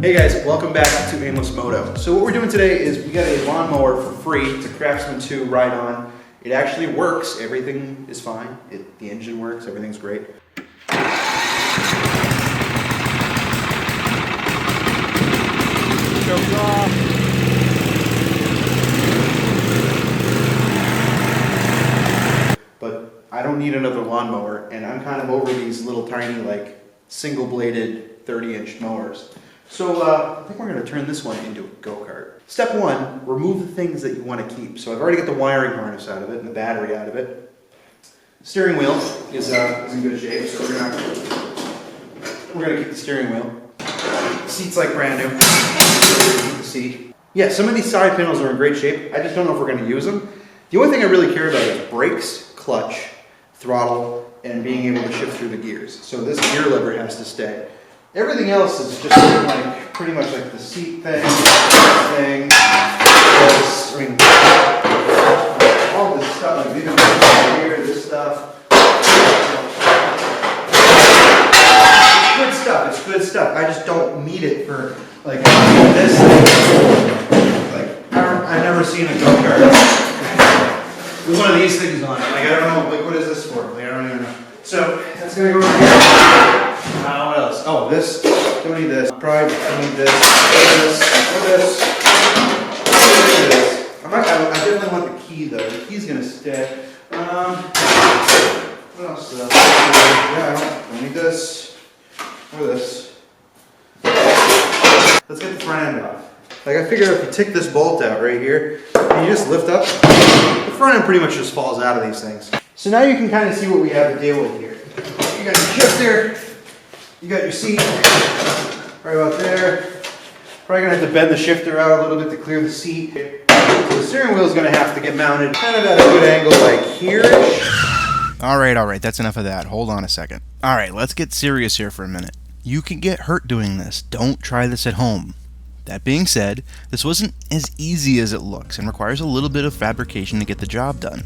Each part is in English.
Hey guys, welcome back to Aimless Moto. So what we're doing today is we got a lawnmower for free. It's a Craftsman 2 ride-on. It actually works. Everything is fine. The engine works. Everything's great. Goes off. But I don't need another lawnmower, and I'm kind of over these little tiny, like, single-bladed 30-inch mowers. So I think we're going to turn this one into a go-kart. Step one, remove the things that you want to keep. So I've already got the wiring harness out of it and the battery out of it. Steering wheel is in good shape, so we're gonna keep the steering wheel. The seat's like brand new. The seat. Yeah, some of these side panels are in great shape. I just don't know if we're going to use them. The only thing I really care about is brakes, clutch, throttle, and being able to shift through the gears. So this gear lever has to stay. Everything else is just like pretty much like the seat thing, this, I mean, all this stuff, like even here, this stuff. It's good stuff. I just don't need it for like this. Like I've never seen a go-kart with one of these things on it. Like I don't know, like what is this for? Like I don't even know. So that's gonna go over here. What else? Oh, this. Don't need this. Probably don't need this. This. I definitely want the key though. The key's gonna stay. What else? Yeah, I don't need this. Or this. Let's get the front end off. Like I figure if you take this bolt out right here, and you just lift up, the front end pretty much just falls out of these things. So now you can kind of see what we have to deal with here. You got your shifter, you got your seat, right about there. Probably gonna have to bend the shifter out a little bit to clear the seat. So the steering wheel is gonna have to get mounted kind of at a good angle like here-ish. Alright, that's enough of that. Hold on a second. Alright, let's get serious here for a minute. You can get hurt doing this. Don't try this at home. That being said, this wasn't as easy as it looks and requires a little bit of fabrication to get the job done.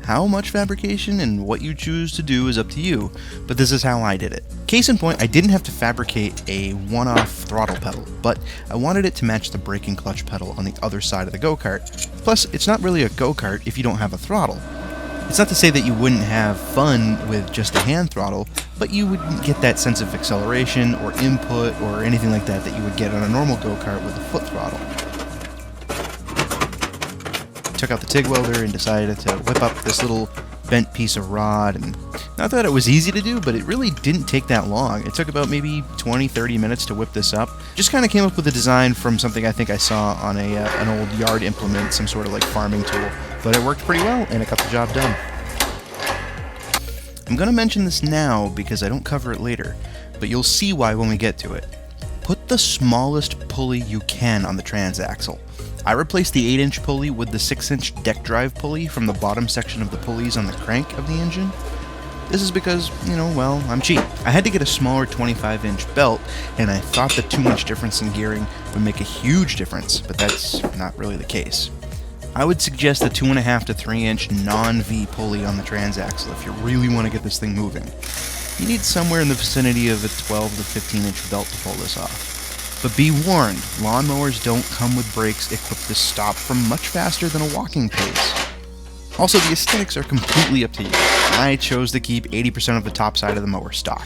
How much fabrication and what you choose to do is up to you, but this is how I did it. Case in point, I didn't have to fabricate a one-off throttle pedal, but I wanted it to match the brake and clutch pedal on the other side of the go-kart. Plus, it's not really a go-kart if you don't have a throttle. It's not to say that you wouldn't have fun with just a hand throttle, but you wouldn't get that sense of acceleration or input or anything like that that you would get on a normal go-kart with a foot throttle. Took out the TIG welder and decided to whip up this little bent piece of rod, and not that it was easy to do, but it really didn't take that long. It took about maybe 20-30 minutes to whip this up. Just kind of came up with a design from something I think I saw on an old yard implement, some sort of like farming tool, but it worked pretty well and it got the job done. I'm going to mention this now because I don't cover it later, but you'll see why when we get to it. Put the smallest pulley you can on the transaxle. I replaced the 8-inch pulley with the 6-inch deck drive pulley from the bottom section of the pulleys on the crank of the engine. This is because, well, I'm cheap. I had to get a smaller 25-inch belt, and I thought the too much difference in gearing would make a huge difference, but that's not really the case. I would suggest the 2.5 to 3-inch non-V pulley on the transaxle if you really want to get this thing moving. You need somewhere in the vicinity of a 12 to 15-inch belt to pull this off. But be warned, lawnmowers don't come with brakes equipped to stop from much faster than a walking pace. Also, the aesthetics are completely up to you. I chose to keep 80% of the top side of the mower stock,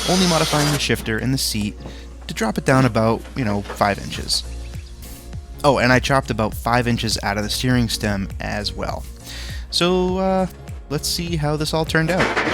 only modifying the shifter and the seat to drop it down about, 5 inches. Oh, and I chopped about 5 inches out of the steering stem as well. So, let's see how this all turned out.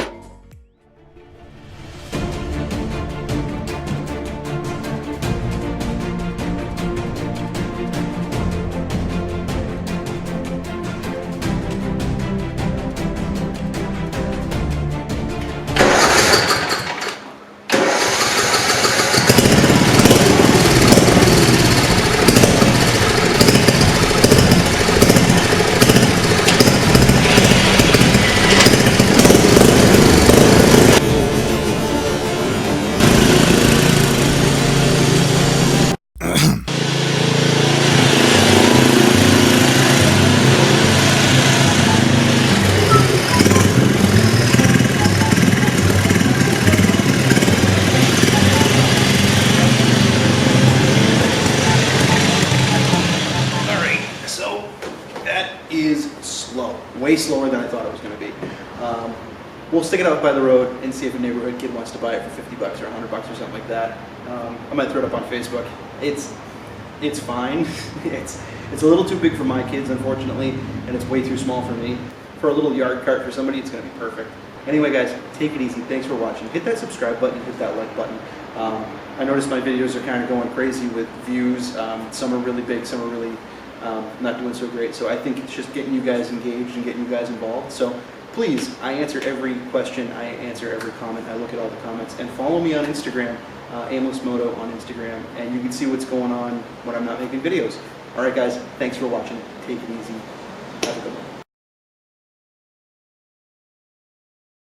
slower than I thought it was going to be. We'll stick it out by the road and see if a neighborhood kid wants to buy it for 50 bucks or 100 bucks or something like that. I might throw it up on Facebook. It's fine. It's a little too big for my kids, unfortunately, and it's way too small for me. For a little yard cart for somebody, it's going to be perfect. Anyway, guys, take it easy. Thanks for watching. Hit that subscribe button, hit that like button. I noticed my videos are kind of going crazy with views. Some are really big, some are really not doing so great. So I think it's just getting you guys engaged and getting you guys involved. So please, I answer every question, I answer every comment, I look at all the comments, and follow me on Instagram, aimlessmoto on Instagram, and you can see what's going on when I'm not making videos. All right, guys, thanks for watching. Take it easy.